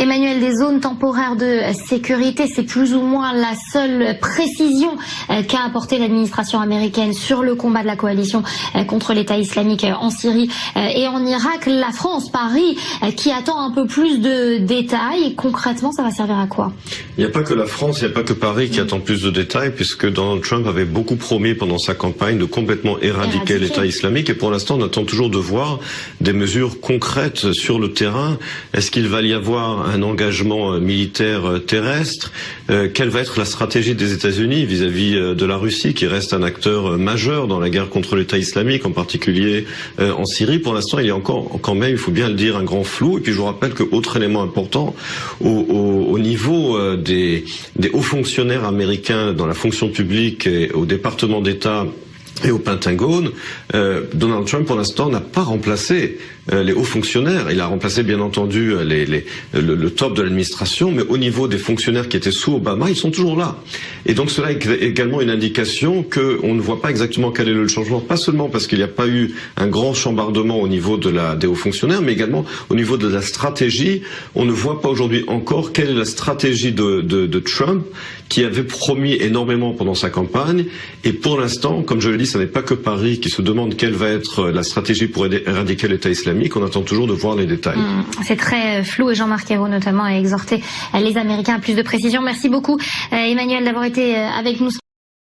Emmanuel, des zones temporaires de sécurité, c'est plus ou moins la seule précision qu'a apporté l'administration américaine sur le combat de la coalition contre l'État islamique en Syrie et en Irak. La France, Paris, qui attend un peu plus de détails. Concrètement, ça va servir à quoi? Il n'y a pas que la France, il n'y a pas que Paris qui attend plus de détails, puisque Donald Trump avait beaucoup promis pendant sa campagne de complètement éradiquer l'État islamique. Et pour l'instant, on attend toujours de voir des mesures concrètes sur le terrain. Est-ce qu'il va y avoir un engagement militaire terrestre? Quelle va être la stratégie des États-Unis vis-à-vis de la Russie, qui reste un acteur majeur dans la guerre contre l'État islamique, en particulier en Syrie? Pour l'instant, il y a encore, quand même, il faut bien le dire, un grand flou. Et puis je vous rappelle que, autre élément important, au niveau des hauts fonctionnaires américains dans la fonction publique et au département d'État et au Pentagone, Donald Trump, pour l'instant, n'a pas remplacé les hauts fonctionnaires. Il a remplacé, bien entendu, le top de l'administration, mais au niveau des fonctionnaires qui étaient sous Obama, ils sont toujours là. Et donc cela est également une indication qu'on ne voit pas exactement quel est le changement, pas seulement parce qu'il n'y a pas eu un grand chambardement au niveau des hauts fonctionnaires, mais également au niveau de la stratégie. On ne voit pas aujourd'hui encore quelle est la stratégie de Trump, qui avait promis énormément pendant sa campagne. Et pour l'instant, comme je le dis, ce n'est pas que Paris qui se demande quelle va être la stratégie pour éradiquer l'État islamique. On attend toujours de voir les détails. C'est très flou et Jean-Marc Ayrault notamment a exhorté les Américains à plus de précision. Merci beaucoup Emmanuel d'avoir été avec nous.